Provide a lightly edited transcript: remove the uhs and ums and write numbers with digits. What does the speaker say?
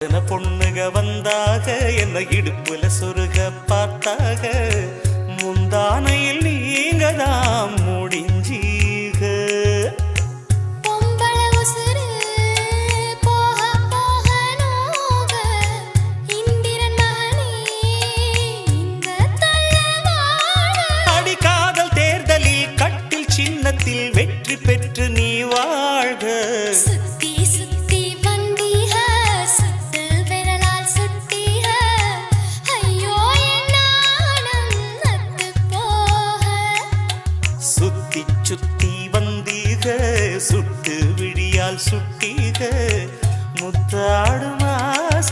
பொண்ணுக வந்தாக என்ன இடுப்புல சொருக பார்த்தாக முந்தானையில் நீங்க தான் முடிஞ்சீக அடிக்காதல் தேர்தலில் கட்டில் சின்னத்தில் வெற்றி பெற்று நீ வாழ்க சுத்தி சுத்தி வந்தீக சுட்டு விழியால் சுட்டீக முத்தாடு மாச